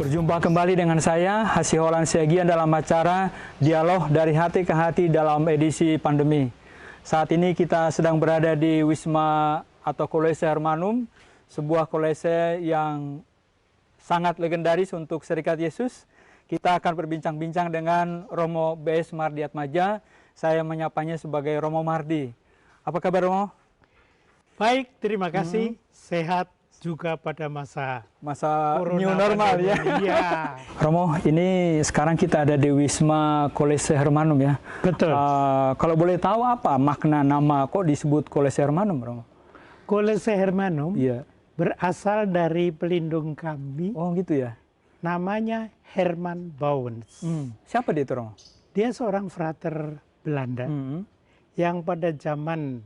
Berjumpa kembali dengan saya, Hasiholan Siagian dalam acara Dialog dari Hati ke Hati dalam edisi pandemi. Saat ini kita sedang berada di Wisma atau Kolese Hermanum, sebuah kolese yang sangat legendaris untuk Serikat Yesus. Kita akan berbincang-bincang dengan Romo B.S. Mardi Atmaja. Saya menyapanya sebagai Romo Mardi. Apa kabar, Romo? Baik, terima kasih. Sehat juga pada masa new normal ya. Iya. Romo, ini sekarang kita ada di Wisma Kolese Hermanum ya. Betul. Kalau boleh tahu apa makna nama kok disebut Kolese Hermanum, Romo? Kolese Hermanum Iya. berasal dari pelindung kami. Oh gitu ya. Namanya Herman Bouwens. Siapa dia itu, Romo? Dia seorang frater Belanda yang pada zaman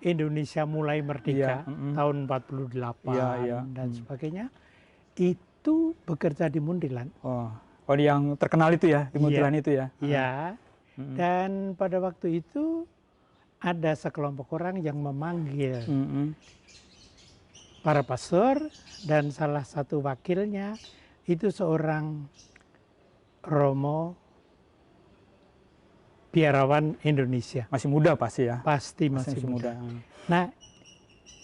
Indonesia mulai merdeka tahun 48 dan sebagainya, itu bekerja di Mundilan. Oh, yang terkenal itu ya, di Mundilan itu ya? Iya, dan pada waktu itu ada sekelompok orang yang memanggil para pastor, dan salah satu wakilnya itu seorang Romo biarawan Indonesia. Masih muda pasti ya? Pasti masih muda. Nah,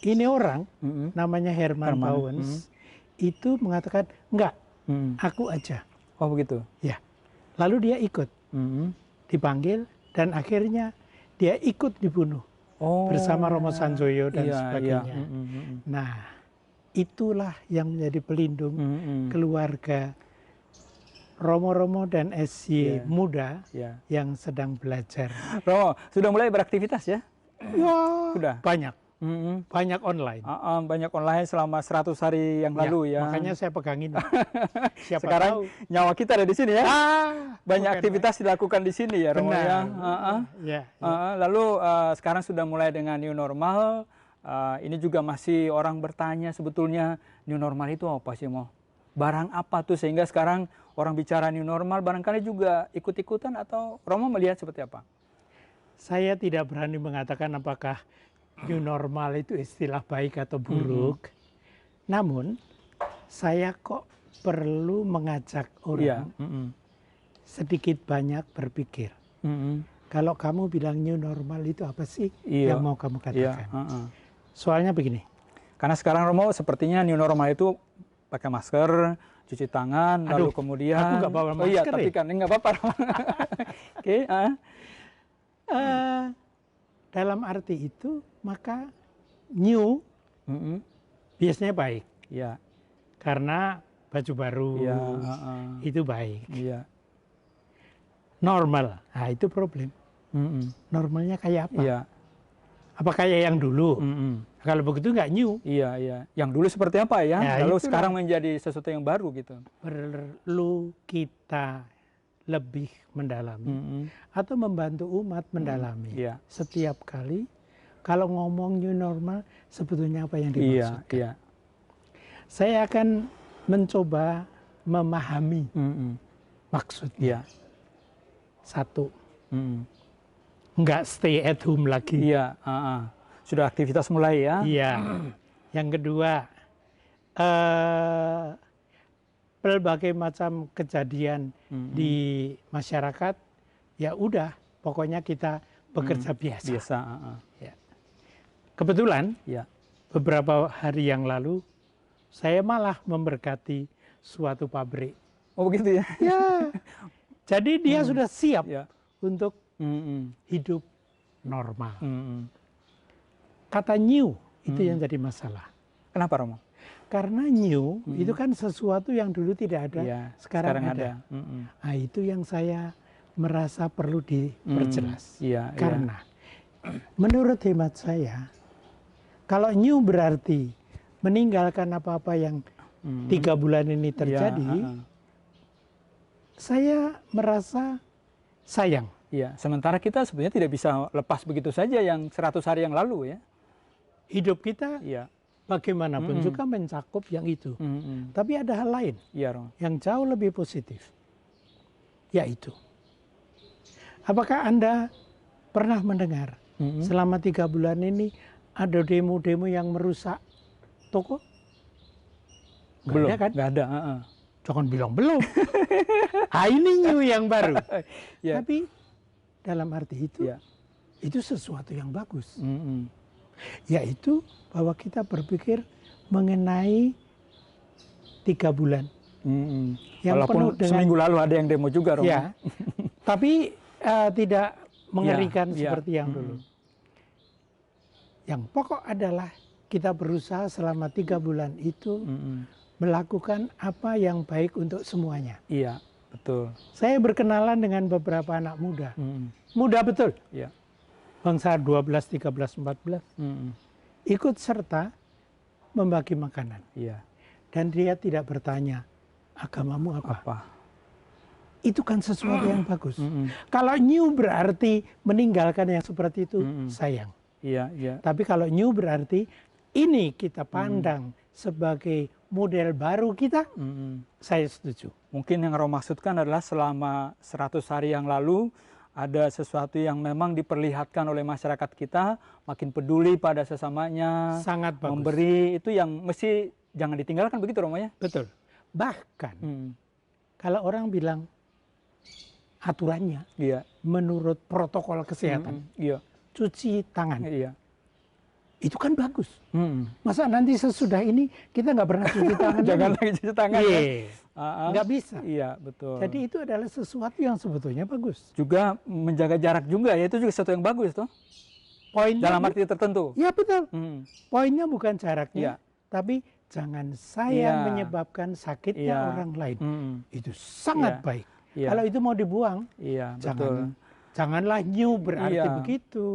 ini orang namanya Herman Bouwens itu mengatakan, enggak, aku aja. Oh begitu? Ya. Lalu dia ikut, dipanggil, dan akhirnya dia ikut dibunuh bersama Romo Sanjoyo dan sebagainya. Nah, itulah yang menjadi pelindung keluarga Romo-Romo dan SY muda yang sedang belajar. Romo, sudah mulai beraktivitas ya? Wah, sudah? Banyak. Banyak online. Banyak online selama 100 hari yang lalu ya. Makanya saya pegangin. Siapa sekarang tahu. Nyawa kita ada di sini ya. Banyak aktivitas dilakukan di sini ya, Romo ya. Lalu sekarang sudah mulai dengan new normal. Ini juga masih orang bertanya sebetulnya new normal itu apa sih, Mo? Barang apa tuh sehingga sekarang orang bicara new normal barangkali juga ikut-ikutan, atau Romo melihat seperti apa? Saya tidak berani mengatakan apakah new normal itu istilah baik atau buruk. Namun saya kok perlu mengajak orang sedikit banyak berpikir. Kalau kamu bilang new normal itu apa sih yang mau kamu katakan? Soalnya begini. Karena sekarang, Romo, sepertinya new normal itu pakai masker, cuci tangan, lalu kemudian... Aku nggak bawa masker. Tapi kan nggak apa-apa. Oke. Dalam arti itu, maka new biasanya baik. Ya. Karena baju baru itu baik. Iya. Normal, nah itu problem. Normalnya kayak apa? Iya. Apa kayak yang dulu? Kalau begitu nggak new. Iya. Yang dulu seperti apa ya? Lalu sekarang menjadi sesuatu yang baru gitu. Perlu kita lebih mendalami atau membantu umat mendalami. Setiap kali kalau ngomong new normal, sebetulnya apa yang dimaksudkan? Saya akan mencoba memahami maksudnya. Satu, nggak stay at home lagi. Iya. Sudah aktivitas mulai ya. Iya. Yang kedua, berbagai macam kejadian di masyarakat, ya udah, pokoknya kita bekerja biasa. Ya. Kebetulan, beberapa hari yang lalu, saya malah memberkati suatu pabrik. Oh begitu ya? Ya. Jadi dia sudah siap untuk hidup normal. Kata new itu yang jadi masalah. Kenapa, Romo? Karena new itu kan sesuatu yang dulu tidak ada, sekarang ada. Nah, itu yang saya merasa perlu diperjelas. Karena menurut hemat saya, kalau new berarti meninggalkan apa-apa yang 3 bulan ini terjadi, saya merasa sayang. Iya, sementara kita sebenarnya tidak bisa lepas begitu saja yang 100 hari yang lalu ya. Hidup kita bagaimanapun juga mencakup yang itu. Tapi ada hal lain yang jauh lebih positif. Yaitu, apakah Anda pernah mendengar selama 3 bulan ini ada demo-demo yang merusak toko? Nggak Belum, ada kan? nggak ada. Jangan bilang belum. Ini new yang baru. Ya. Tapi dalam arti itu, Ya. itu sesuatu yang bagus. Mm-mm. Yaitu bahwa kita berpikir mengenai 3 bulan. Mm-mm. Yang penuh Walaupun dengan- seminggu lalu ada yang demo juga, Romo. Ya, tapi tidak mengerikan Ya, seperti yang dulu. Yang pokok adalah kita berusaha selama 3 bulan itu Mm-mm. melakukan apa yang baik untuk semuanya. Iya, betul. Saya berkenalan dengan beberapa anak muda. Mm-mm. Muda betul. Iya. Bangsa 12, 13, 14. Mm-mm. Ikut serta membagi makanan. Iya. Dan dia tidak bertanya, agamamu apa? Apa? Itu kan sesuatu yang bagus. Mm-mm. Kalau new berarti meninggalkan yang seperti itu, sayang. Iya, iya. Tapi kalau new berarti ini kita pandang sebagai model baru kita, Mm-mm. saya setuju. Mungkin yang Romo maksudkan adalah selama 100 hari yang lalu ada sesuatu yang memang diperlihatkan oleh masyarakat kita, makin peduli pada sesamanya, Sangat bagus. memberi, itu yang mesti jangan ditinggalkan, begitu Romo ya? Betul. Bahkan Mm. kalau orang bilang aturannya Iya. menurut protokol kesehatan, Iya. cuci tangan, Iya. itu kan bagus. Mm. Masa nanti sesudah ini kita nggak pernah cuci tangan? Jangan lagi? lagi cuci tangan. Iya. Ya? Nggak bisa. Iya, betul. Jadi itu adalah sesuatu yang sebetulnya bagus. juga menjaga jarak juga ya, itu juga sesuatu yang bagus toh. Poinnya Dalam arti tertentu. ya betul. Mm. Poinnya bukan jaraknya, Iya. tapi jangan saya Iya. menyebabkan sakitnya Iya. orang lain. Mm. Itu sangat Iya. baik. Iya. Kalau itu mau dibuang, Iya, betul. janganlah new berarti Iya. begitu.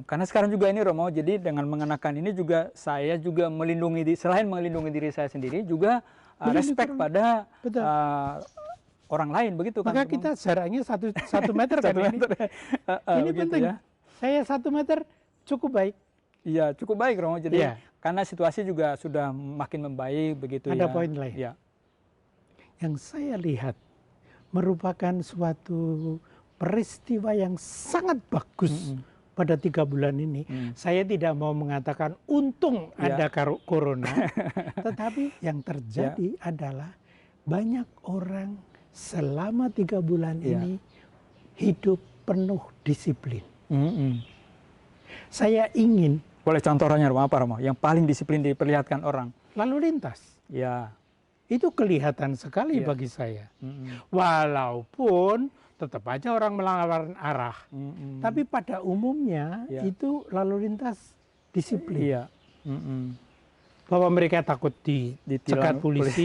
Karena sekarang juga ini Romo, jadi dengan mengenakan ini juga saya juga melindungi selain melindungi diri saya sendiri juga Melindungi respect orang. pada Betul. orang lain begitu kan. Maka Romo? kita jaraknya satu meter kan 1 ini. meter. Ini Begitu penting. ya. Saya 1 meter cukup baik. Iya, cukup baik Romo. Jadi Iya. karena situasi juga sudah makin membaik begitu Ada ya. poin lain. Iya. Yang saya lihat merupakan suatu peristiwa yang sangat bagus pada 3 bulan ini. Saya tidak mau mengatakan untung Ya. ada corona, tetapi yang terjadi adalah banyak orang selama 3 bulan Ya. ini hidup penuh disiplin. Mm-mm. Saya ingin Boleh contohnya Romo, apa Romo? Yang paling disiplin diperlihatkan orang. lalu lintas. Ya. Itu kelihatan sekali Ya. bagi saya. Mm-mm. Walaupun tetap aja orang melanggar arah. Mm-mm. Tapi pada umumnya Ya. itu lalu lintas disiplin. Iya. Mm-mm. Bahwa mereka takut Ditilang dicegat polisi,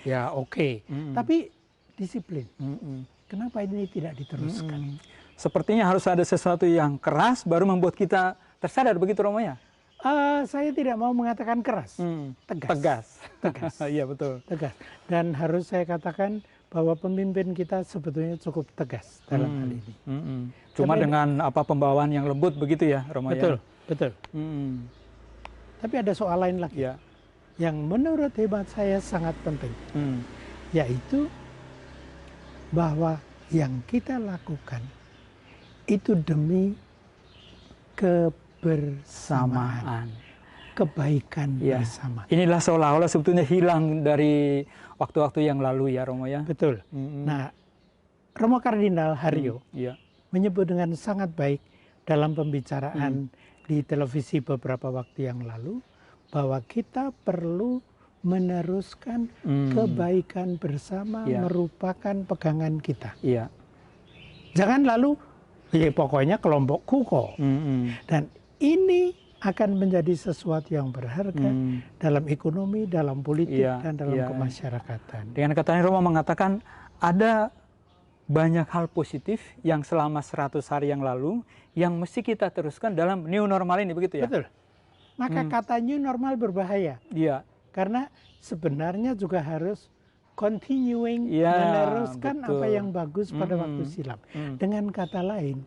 ya oke. Mm-mm. Tapi disiplin. Mm-mm. Kenapa ini tidak diteruskan? Mm-mm. Sepertinya harus ada sesuatu yang keras baru membuat kita tersadar, begitu Romo ya? Saya tidak mau mengatakan keras, tegas. Tegas. Tegas. Iya betul. Tegas. Dan harus saya katakan bahwa pemimpin kita sebetulnya cukup tegas dalam hal ini. Cuma Tapi dengan pembawaan yang lembut begitu ya, Romo Betul, ya? betul. Mm. Tapi ada soal lain lagi Ya. yang menurut hemat saya sangat penting, Mm. yaitu bahwa yang kita lakukan itu demi kebersamaan, Samaan. kebaikan Ya. bersama. Inilah seolah-olah sebetulnya hilang dari waktu-waktu yang lalu ya, Romo ya? Betul. Mm-mm. Nah, Romo Kardinal Haryo Iya. menyebut dengan sangat baik dalam pembicaraan di televisi beberapa waktu yang lalu bahwa kita perlu meneruskan kebaikan bersama Ya. merupakan pegangan kita. Iya. Jangan lalu ya pokoknya kelompokku kok. Dan ini akan menjadi sesuatu yang berharga dalam ekonomi, dalam politik, Iya, dan dalam iya. kemasyarakatan. Dengan katanya Romo mengatakan ada banyak hal positif yang selama 100 hari yang lalu yang mesti kita teruskan dalam new normal ini, begitu ya? Betul. Maka kata new normal berbahaya. Iya. Karena sebenarnya juga harus continuing, Ya, meneruskan betul. apa yang bagus pada waktu silam. Dengan kata lain,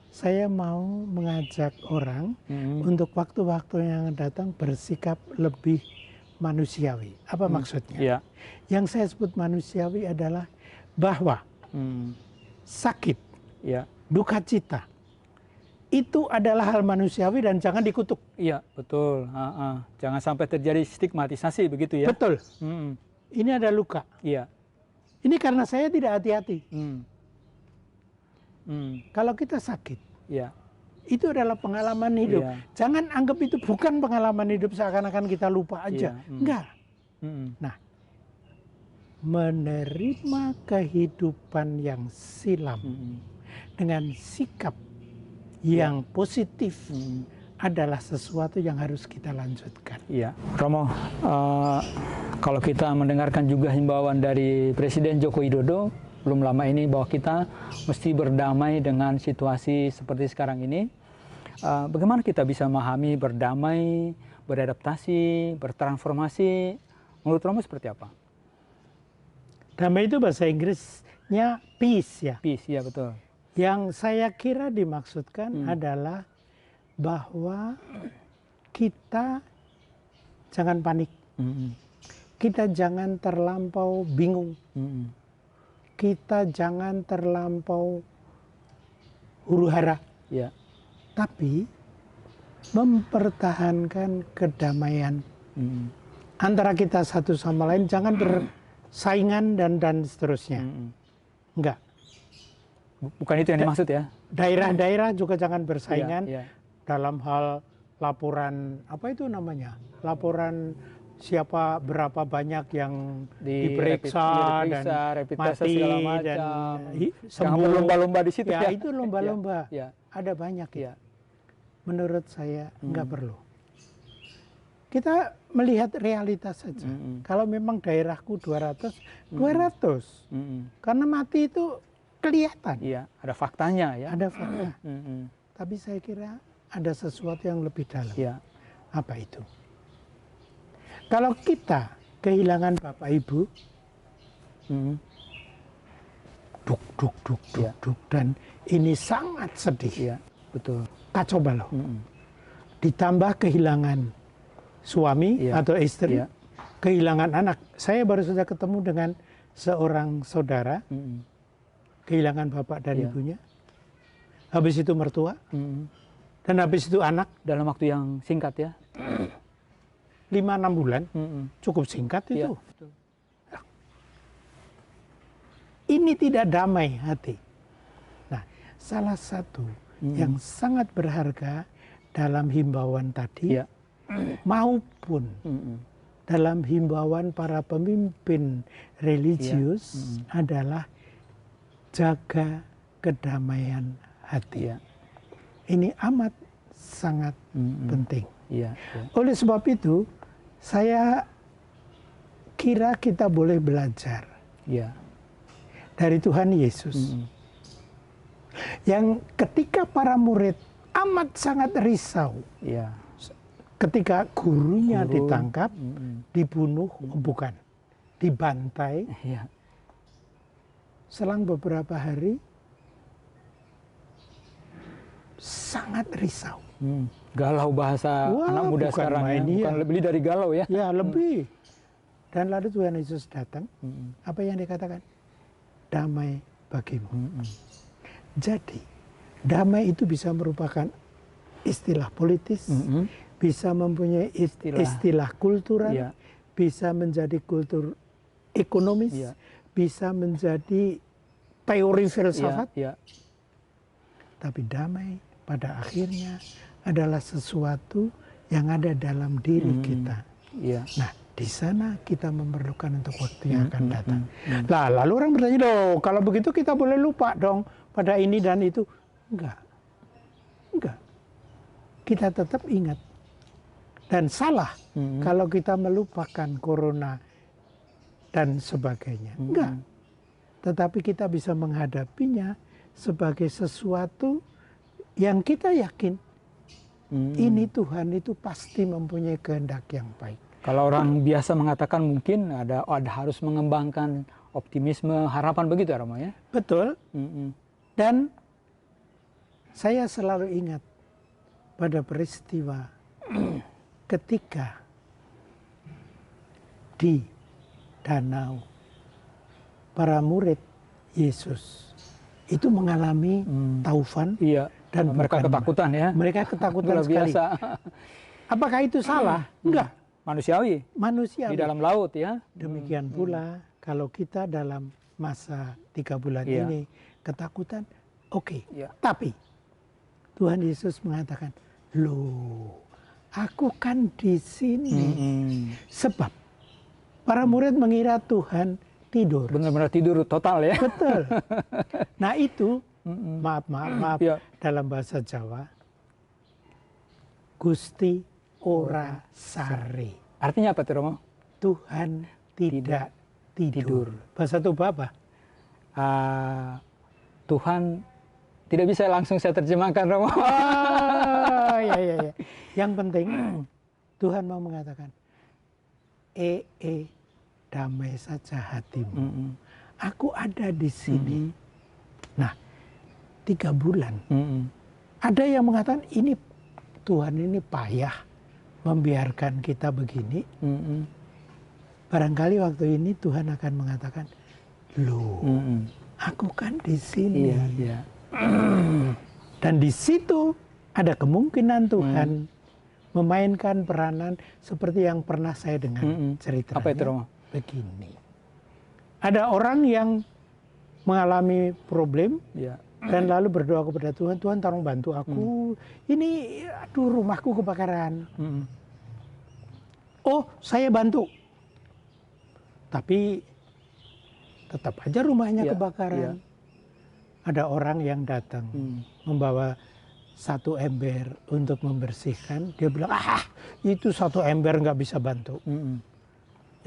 saya mau mengajak orang untuk waktu-waktu yang datang bersikap lebih manusiawi. Apa maksudnya? Iya. Yang saya sebut manusiawi adalah bahwa sakit, Iya. duka cita, itu adalah hal manusiawi dan jangan dikutuk. Iya, betul. Jangan sampai terjadi stigmatisasi begitu ya. Betul. Ini ada luka. Iya. Ini karena saya tidak hati-hati. Kalau kita sakit, iya, itu adalah pengalaman hidup. Iya. Jangan anggap itu bukan pengalaman hidup seakan-akan kita lupa aja. Iya. Enggak. Nah, menerima kehidupan yang silam dengan sikap yang positif adalah sesuatu yang harus kita lanjutkan. Iya, Romo, kalau kita mendengarkan juga himbauan dari Presiden Joko Widodo belum lama ini bahwa kita mesti berdamai dengan situasi seperti sekarang ini, bagaimana kita bisa memahami berdamai, beradaptasi, bertransformasi? Menurut Romo seperti apa? Damai itu bahasa Inggrisnya peace ya. Peace, ya betul. Yang saya kira dimaksudkan adalah bahwa kita jangan panik. Kita jangan terlampau bingung. Kita jangan terlampau huru-hara. Ya. Tapi mempertahankan kedamaian antara kita satu sama lain, jangan bersaingan dan seterusnya. Enggak. Bukan itu yang dimaksud ya? Daerah-daerah juga jangan bersaingan dalam hal laporan, apa itu namanya? Laporan siapa berapa banyak yang diperiksa dan mati dan sembuh. Berlomba-lomba di situ ya. Itu lomba-lomba. Ada banyak ya. Menurut saya enggak perlu. Kita melihat realitas saja. Kalau memang daerahku 200, 200. Karena mati itu kelihatan. Iya, ada faktanya ya. Ada fakta. Tapi saya kira ada sesuatu yang lebih dalam. Iya. Apa itu? Kalau kita kehilangan Bapak Ibu, duk, dan ini sangat sedih. Iya, betul. Kacau balau. Ditambah kehilangan suami atau istri, kehilangan anak. Saya baru saja ketemu dengan seorang saudara, kehilangan bapak dan ibunya, habis itu mertua, dan habis itu anak. Dalam waktu yang singkat ya? 5-6 bulan, cukup singkat itu. Ya. Ini tidak damai hati. Nah, salah satu yang sangat berharga dalam himbauan tadi, maupun dalam himbauan para pemimpin religius adalah jaga kedamaian hati. Ini amat sangat penting. Oleh sebab itu, saya kira kita boleh belajar dari Tuhan Yesus. Yang ketika para murid amat sangat risau. Ketika gurunya ditangkap, dibunuh, bukan, dibantai. Selang beberapa hari, sangat risau. Galau bahasa anak muda sekarang ya. Bukan lebih dari galau ya. Ya, lebih. Dan lalu Tuhan Yesus datang, apa yang dikatakan? Damai bagimu. Jadi, damai itu bisa merupakan istilah politis, bisa mempunyai istilah kultural, bisa menjadi kultur ekonomis, bisa menjadi teori filsafat. Tapi damai pada akhirnya adalah sesuatu yang ada dalam diri kita. Nah, di sana kita memerlukan untuk waktu yang akan datang. Nah, lalu orang bertanya, "Loh, kalau begitu kita boleh lupa dong pada ini dan itu." Enggak. Kita tetap ingat. Dan salah kalau kita melupakan corona dan sebagainya. Enggak. Tetapi kita bisa menghadapinya sebagai sesuatu yang kita yakin ini Tuhan itu pasti mempunyai kehendak yang baik. Kalau orang biasa mengatakan mungkin ada harus mengembangkan optimisme, harapan begitu ya Romo ya? Betul. Dan saya selalu ingat pada peristiwa ketika di danau para murid Yesus itu mengalami taufan Dan mereka ketakutan ya. Mereka ketakutan sekali. Biasa. Apakah itu salah? Enggak. Manusiawi. Manusiawi. Di dalam laut ya. Demikian pula kalau kita dalam masa 3 bulan ini ketakutan, oke. Tapi Tuhan Yesus mengatakan, loh, aku kan di sini. Sebab para murid mengira Tuhan tidur. Benar-benar tidur total ya. Betul. Nah itu, maaf dalam bahasa Jawa, Gusti ora sare. Artinya apa tuh Romo? Tuhan tidak tidur. Bahasa Toba apa? Tuhan tidak bisa langsung saya terjemahkan Romo. Oh, ya. Yang penting Tuhan mau mengatakan, damai saja hatimu. Aku ada di sini. Nah, 3 bulan. Ada yang mengatakan ini Tuhan ini payah membiarkan kita begini. Barangkali waktu ini Tuhan akan mengatakan, loh, aku kan di sini. Dan di situ ada kemungkinan Tuhan memainkan peranan seperti yang pernah saya dengar ceritanya. Apa itu, Romo? Begini. Ada orang yang mengalami problem dan lalu berdoa kepada Tuhan, Tuhan tolong bantu aku. Ini aduh rumahku kebakaran. Oh, saya bantu. Tapi tetap aja rumahnya kebakaran. Ada orang yang datang membawa 1 ember untuk membersihkan. Dia bilang, itu 1 ember nggak bisa bantu.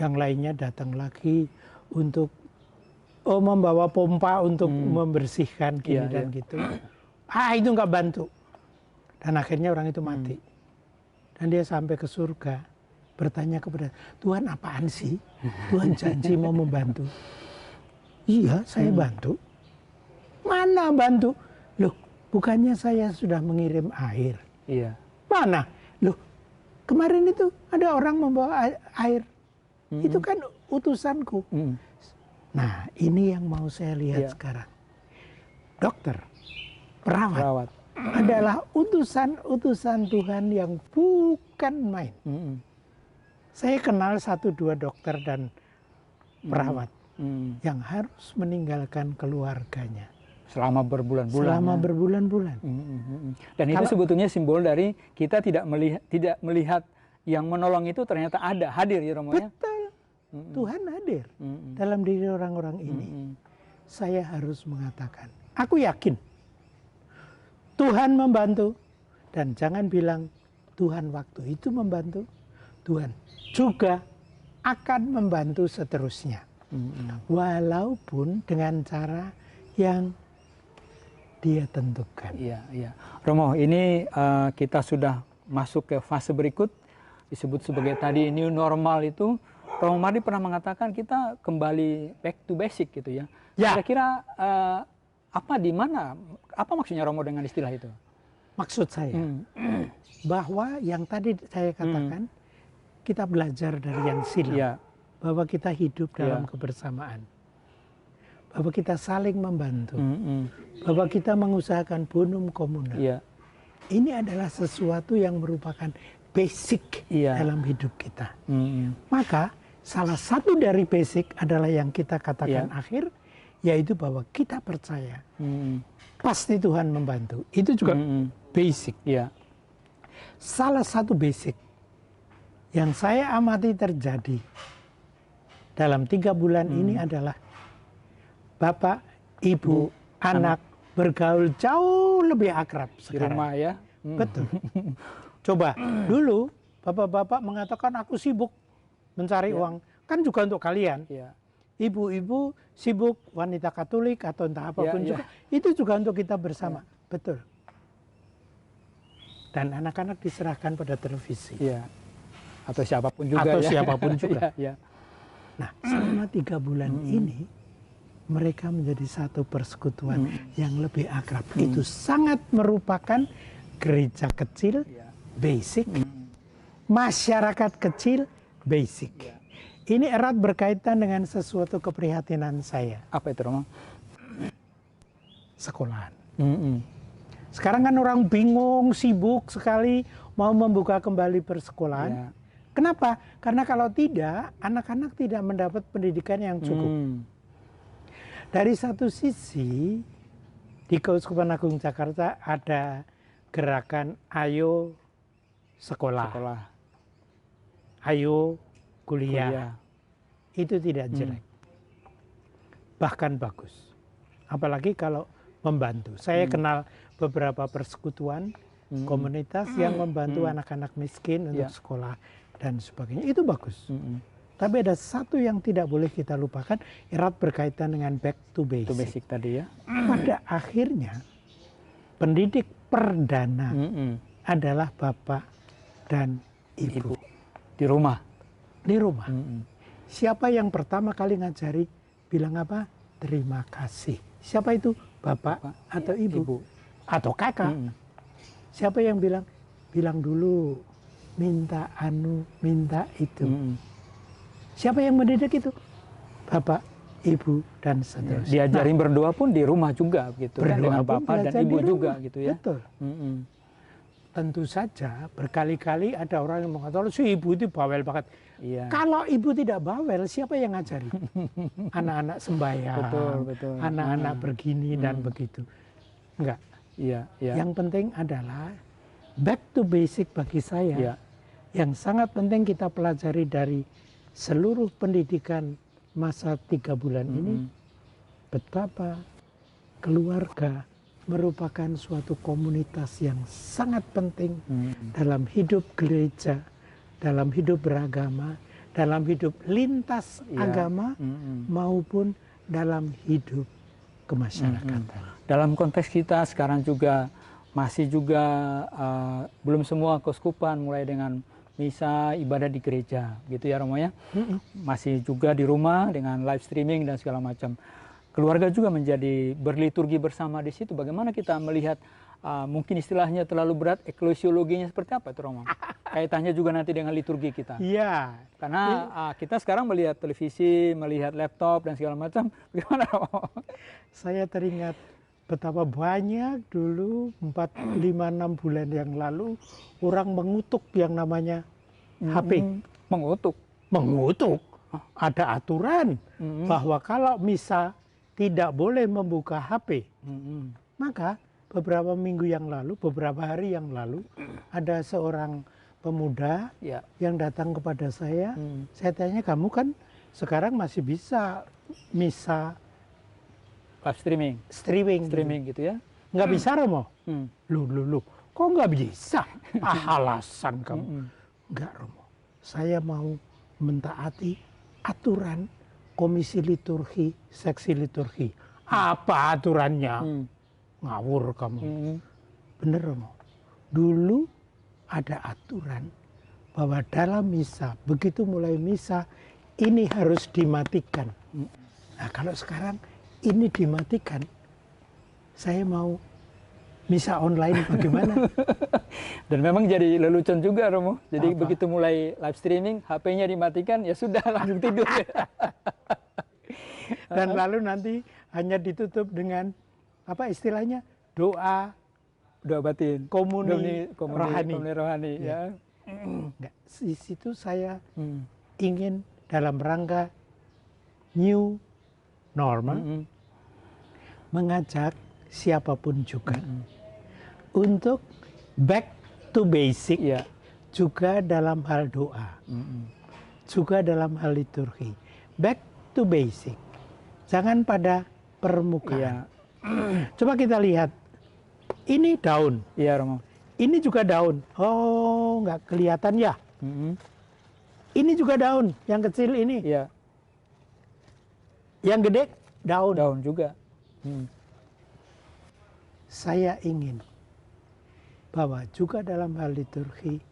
Yang lainnya datang lagi untuk membawa pompa untuk membersihkan gini dan gitu. Itu nggak bantu. Dan akhirnya orang itu mati. Dan dia sampai ke surga bertanya kepada Tuhan, apaan sih? Tuhan janji mau membantu. Iya, saya bantu. Mana bantu? Loh, bukannya saya sudah mengirim air? Iya. Mana? Loh, kemarin itu ada orang membawa air. Itu kan utusanku. Nah, ini yang mau saya lihat sekarang. Dokter, perawat adalah utusan-utusan Tuhan yang bukan main. Saya kenal 1-2 dokter dan perawat yang harus meninggalkan keluarganya. Selama berbulan-bulan. Selama berbulan-bulan. Dan itu sebetulnya simbol dari kita tidak melihat yang menolong itu ternyata hadir ya Romo ya? Betul. Tuhan hadir dalam diri orang-orang ini. Saya harus mengatakan, aku yakin Tuhan membantu. Dan jangan bilang Tuhan waktu itu membantu. Tuhan juga akan membantu seterusnya. Walaupun dengan cara yang dia tentukan. Iya. Romo, ini kita sudah masuk ke fase berikut. Disebut sebagai tadi new normal itu. Romo Mardi pernah mengatakan kita kembali back to basic gitu ya. Kira-kira apa maksudnya Romo dengan istilah itu? Maksud saya bahwa yang tadi saya katakan kita belajar dari yang silam. Bahwa kita hidup dalam kebersamaan. Bahwa kita saling membantu. Bahwa kita mengusahakan bonum komunal. Ini adalah sesuatu yang merupakan basic dalam hidup kita. Maka salah satu dari basic adalah yang kita katakan akhir, yaitu bahwa kita percaya pasti Tuhan membantu. Itu juga basic. Salah satu basic yang saya amati terjadi dalam 3 bulan ini adalah Bapak, Ibu, anak bergaul jauh lebih akrab sekarang. Di rumah ya. Betul. Coba dulu bapak-bapak mengatakan aku sibuk mencari uang, kan juga untuk kalian. Ibu-ibu sibuk, wanita Katolik atau entah apapun juga, itu juga untuk kita bersama. Betul. Dan anak-anak diserahkan pada televisi. Atau siapapun juga. Nah, selama 3 bulan ini mereka menjadi satu persekutuan yang lebih akrab. Itu sangat merupakan gereja kecil, basic, masyarakat kecil, basic. Ini erat berkaitan dengan sesuatu keprihatinan saya. Apa itu Romo? Sekolahan. Sekarang kan orang bingung, sibuk sekali mau membuka kembali persekolahan. Ya. Kenapa? Karena kalau tidak, anak-anak tidak mendapat pendidikan yang cukup. Dari satu sisi, di Keuskupan Agung Jakarta ada gerakan Ayo Sekolah, Ayo Kuliah. Itu tidak jelek, bahkan bagus. Apalagi kalau membantu. Saya kenal beberapa persekutuan komunitas yang membantu anak-anak miskin untuk sekolah dan sebagainya. Itu bagus. Tapi ada satu yang tidak boleh kita lupakan, erat berkaitan dengan back to basic. To basic tadi ya. Pada akhirnya pendidik perdana adalah bapak dan ibu. Di rumah. Di rumah. Siapa yang pertama kali ngajari bilang apa? Terima kasih. Siapa itu? Bapak atau ibu? Atau kakak? Siapa yang bilang? Bilang dulu, minta anu, minta itu. Siapa yang mendidik itu? Bapak, ibu, dan seterusnya. Diajarin berdoa pun di rumah juga gitu kan, dengan bapak dan ibu juga gitu ya. Betul. Tentu saja berkali-kali ada orang yang mengatakan si ibu itu bawel banget. Iya. Kalau ibu tidak bawel, siapa yang ngajari? Anak-anak sembahyang, betul. anak-anak begini dan begitu. Enggak. Iya. Yang penting adalah back to basic bagi saya. Iya. Yang sangat penting kita pelajari dari seluruh pendidikan masa 3 bulan ini, betapa keluarga merupakan suatu komunitas yang sangat penting dalam hidup gereja, dalam hidup beragama, dalam hidup lintas agama, maupun dalam hidup kemasyarakatan. Dalam konteks kita sekarang juga masih juga belum semua keuskupan mulai dengan misa ibadah di gereja gitu ya Romo ya. Masih juga di rumah dengan live streaming dan segala macam. Keluarga juga menjadi berliturgi bersama di situ. Bagaimana kita melihat mungkin istilahnya terlalu berat, eklesiologinya seperti apa itu Romo? Kaitannya juga nanti dengan liturgi kita. Iya. Karena kita sekarang melihat televisi, melihat laptop dan segala macam. Bagaimana Romo? Saya teringat betapa banyak dulu 4, 5, 6 bulan yang lalu orang mengutuk yang namanya HP. Mengutuk? Mengutuk. Ada aturan bahwa kalau misa tidak boleh membuka HP. Maka beberapa minggu yang lalu, beberapa hari yang lalu, ada seorang pemuda yang datang kepada saya. Saya tanya, kamu kan sekarang masih bisa misa live streaming. Streaming gitu ya. Nggak bisa Romo? Loh. Kok nggak bisa? Alasan kamu. Nggak Romo. Saya mau mentaati aturan komisi liturgi, seksi liturgi. Apa aturannya? Ngawur kamu. Bener Romo. Dulu ada aturan bahwa dalam misa, begitu mulai misa, ini harus dimatikan. Nah kalau sekarang ini dimatikan, saya mau misa online bagaimana? Dan memang jadi lelucon juga Romo. Jadi begitu mulai live streaming, HP-nya dimatikan, ya sudah langsung tidur. Dan lalu nanti hanya ditutup dengan apa istilahnya? Doa batin. Komuni rohani. Ya. Nggak, di situ saya ingin dalam rangka new normal mengajak siapapun juga untuk back to basic, juga dalam hal doa, juga dalam hal liturgi. Back to basic, jangan pada permukaan. Coba kita lihat, ini daun. Iya Romo. Ini juga daun. Oh, nggak kelihatan ya? Ini juga daun, yang kecil ini. Iya. Yang gede daun. Daun juga. Saya ingin bahwa juga dalam hal liturgi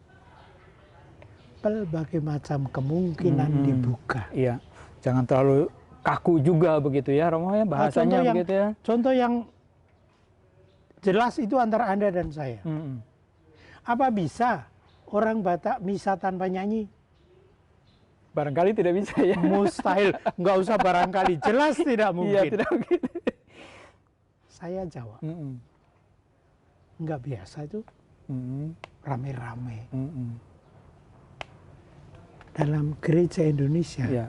berbagai macam kemungkinan dibuka. Iya. Jangan terlalu kaku juga begitu ya Romo ya, bahasanya begitu ya. Contoh yang jelas itu antara Anda dan saya. Apa bisa orang Batak misa tanpa nyanyi? Barangkali tidak bisa ya. Mustahil. Nggak usah barangkali. Jelas tidak mungkin. Iya, tidak mungkin. Saya jawab. nggak biasa itu rame-rame. Dalam gereja Indonesia, Ya.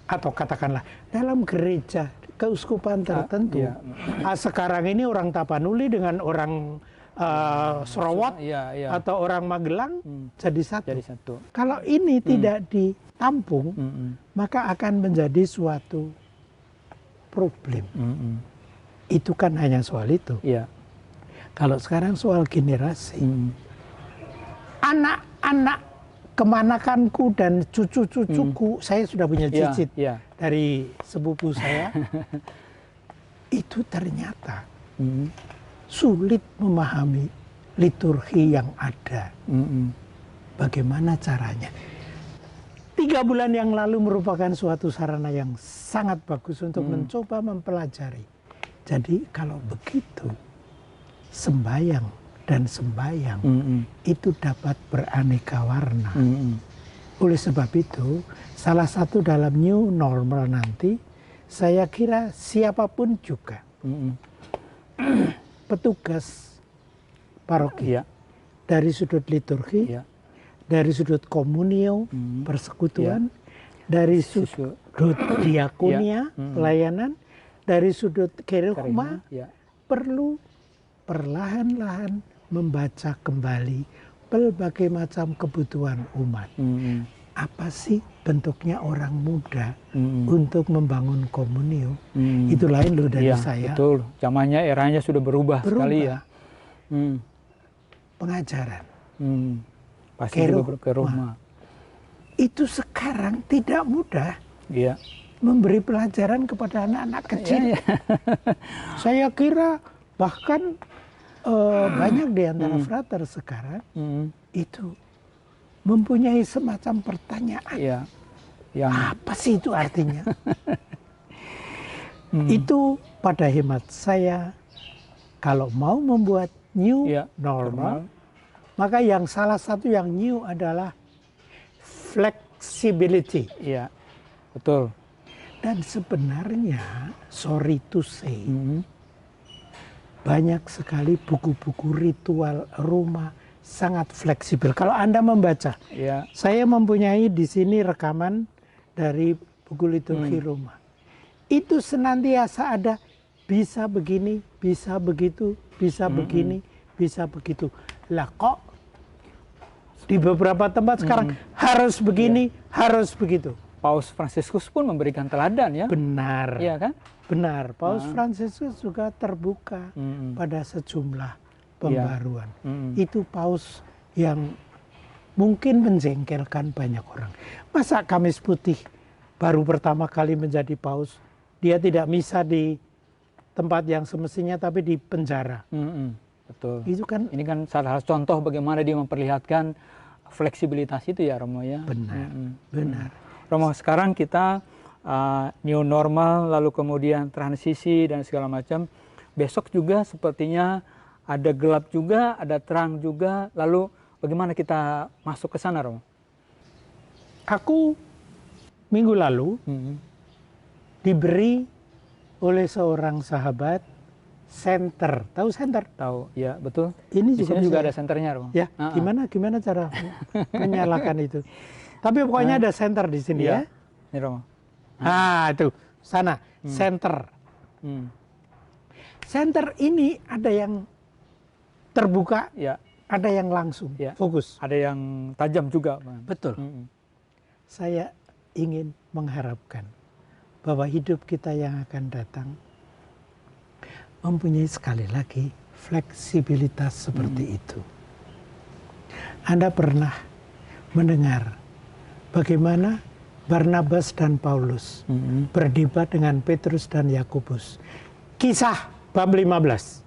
atau katakanlah dalam gereja keuskupan tertentu, Ya. Sekarang ini orang Tapanuli dengan orang Sarawak Ya, ya. atau orang Magelang jadi satu. Jadi satu. Kalau ini tidak ditampung, maka akan menjadi suatu problem. Itu kan hanya soal itu. Ya. Kalau sekarang soal generasi, anak-anak kemanakanku dan cucu-cucuku, saya sudah punya cicit dari sepupu saya, itu ternyata sulit memahami liturgi yang ada. Bagaimana caranya? 3 bulan yang lalu merupakan suatu sarana yang sangat bagus untuk mencoba mempelajari. Jadi kalau begitu, sembahyang dan sembahyang itu dapat beraneka warna. Oleh sebab itu, salah satu dalam new normal nanti, saya kira siapapun juga petugas paroki, dari sudut liturgi, dari sudut komunio, persekutuan, dari sudut diakonia, pelayanan, dari sudut kerigma, perlu perlahan-lahan membaca kembali berbagai macam kebutuhan umat. Apa sih bentuknya orang muda untuk membangun komunio? Itu lain loh dari saya. Betul, zamannya eranya sudah berubah sekali ya. Pengajaran. Pasti juga ke rumah. Itu sekarang tidak mudah. Iya. Memberi pelajaran kepada anak-anak kecil. Saya kira bahkan banyak di antara frater sekarang itu mempunyai semacam pertanyaan. Apa sih itu artinya? Itu pada hemat saya, kalau mau membuat new normal, maka yang salah satu yang new adalah flexibility. Iya, betul. Dan sebenarnya, sorry to say, banyak sekali buku-buku ritual rumah sangat fleksibel. Kalau Anda membaca, saya mempunyai di sini rekaman dari buku liturgi rumah. Itu senantiasa ada bisa begini, bisa begitu, bisa begini, bisa begitu. Lah kok di beberapa tempat sekarang harus begini, harus begitu. Paus Fransiskus pun memberikan teladan ya. Benar. Iya kan? Benar. Paus Fransiskus juga terbuka pada sejumlah pembaruan. Itu paus yang mungkin menjengkelkan banyak orang. Masa Kamis Putih baru pertama kali menjadi paus, dia tidak misa di tempat yang semestinya tapi di penjara. Betul. Itu kan, ini kan salah satu contoh bagaimana dia memperlihatkan fleksibilitas itu ya Romo ya. Benar. Benar. Romo, sekarang kita new normal, lalu kemudian transisi dan segala macam. Besok juga sepertinya ada gelap juga, ada terang juga. Lalu bagaimana kita masuk ke sana, Romo? Aku minggu lalu diberi oleh seorang sahabat senter. Tahu senter? Tahu, ya betul. Ini di sini juga ada senternya, Romo. Ya, gimana cara menyalakan itu? Tapi pokoknya ada senter di sini ya. Ini Romo. Itu sana senter. Senter ini ada yang terbuka, ada yang langsung fokus, ada yang tajam juga. Betul. Saya ingin mengharapkan bahwa hidup kita yang akan datang mempunyai sekali lagi fleksibilitas seperti itu. Anda pernah mendengar bagaimana Barnabas dan Paulus berdebat dengan Petrus dan Yakobus. Kisah bab 15.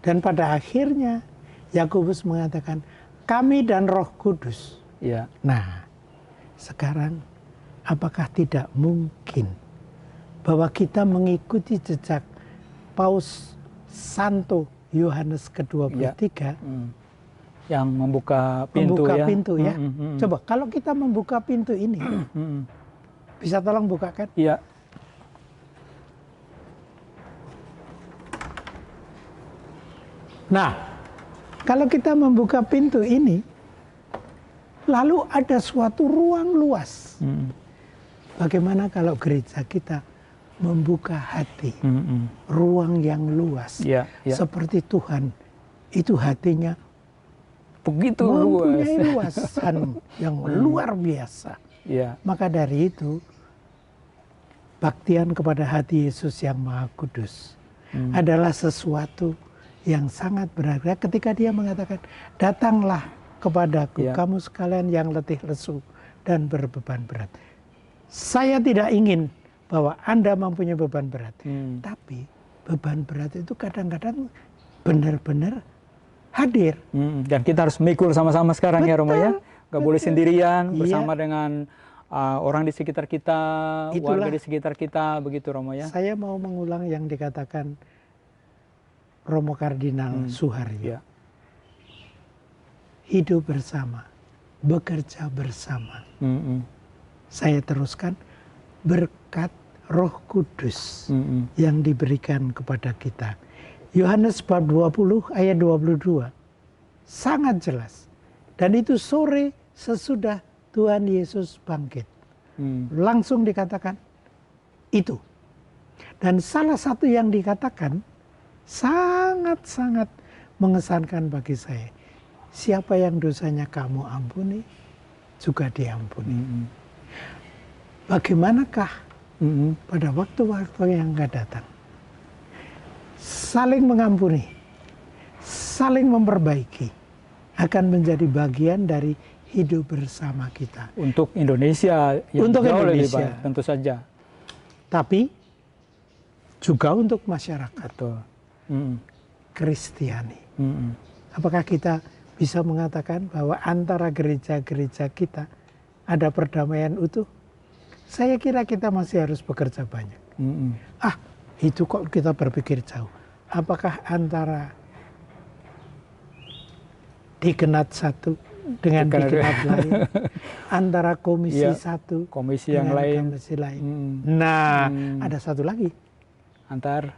Dan pada akhirnya Yakobus mengatakan, kami dan Roh Kudus. Nah, sekarang apakah tidak mungkin bahwa kita mengikuti jejak Paus Santo Yohanes ke-23 yang membuka pintu ya. Coba kalau kita membuka pintu ini, bisa tolong bukakan? Iya. Nah, kalau kita membuka pintu ini, lalu ada suatu ruang luas. Bagaimana kalau gereja kita membuka hati, ruang yang luas, seperti Tuhan itu hatinya begitu mempunyai luas. luasan yang luar biasa. Maka dari itu, baktian kepada hati Yesus yang Maha Kudus adalah sesuatu yang sangat berharga ketika dia mengatakan, datanglah kepadaku kamu sekalian yang letih lesu dan berbeban berat. Saya tidak ingin bahwa Anda mempunyai beban berat, tapi beban berat itu kadang-kadang benar-benar hadir. Dan kita harus mikul sama-sama sekarang. Betul, ya Romo ya. Gak boleh sendirian, bersama dengan orang di sekitar kita, warga di sekitar kita, begitu Romo ya. Saya mau mengulang yang dikatakan Romo Kardinal Suharyo. Hidup bersama, bekerja bersama. Saya teruskan, berkat Roh Kudus yang diberikan kepada kita. Yohanes bab 20 ayat 22 sangat jelas. Dan itu sore sesudah Tuhan Yesus bangkit. Langsung dikatakan itu. Dan salah satu yang dikatakan sangat-sangat mengesankan bagi saya. Siapa yang dosanya kamu ampuni, juga diampuni. Bagaimanakah pada waktu-waktu yang akan datang? Saling mengampuni, saling memperbaiki, akan menjadi bagian dari hidup bersama kita. Untuk Indonesia yang untuk jauh Indonesia, lebih baik, tentu saja. Tapi juga untuk masyarakat. Betul. Kristiani. Apakah kita bisa mengatakan bahwa antara gereja-gereja kita ada perdamaian utuh? Saya kira kita masih harus bekerja banyak. Itu kok kita berpikir jauh. Apakah antara dikenat satu dengan dikenat lain, antara komisi satu komisi dengan yang lain, komisi lain. Nah, ada satu lagi. Antar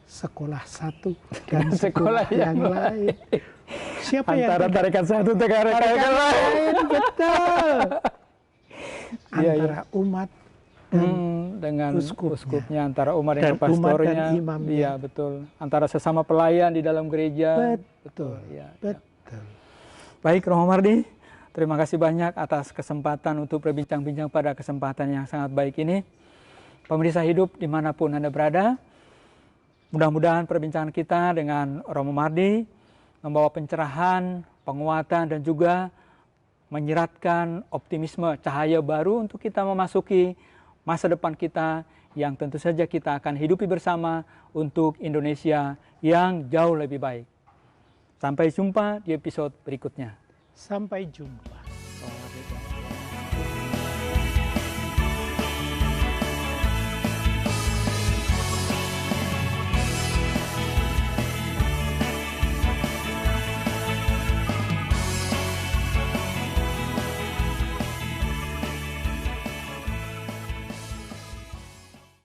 sekolah satu dan sekolah yang lain. Siapa antara yang tarekat satu dengan tarekat lain? Betul. Antara umat dan dengan uskupnya, antara umat dan dengan pastornya, dan imamnya. Iya betul. Antara sesama pelayan di dalam gereja. Betul. Betul. Baik Romo Mardi, terima kasih banyak atas kesempatan untuk berbincang-bincang pada kesempatan yang sangat baik ini. Pemirsa hidup dimanapun Anda berada, mudah-mudahan perbincangan kita dengan Romo Mardi membawa pencerahan, penguatan, dan juga menyiratkan optimisme cahaya baru untuk kita memasuki masa depan kita yang tentu saja kita akan hidupi bersama untuk Indonesia yang jauh lebih baik. Sampai jumpa di episode berikutnya. Sampai jumpa.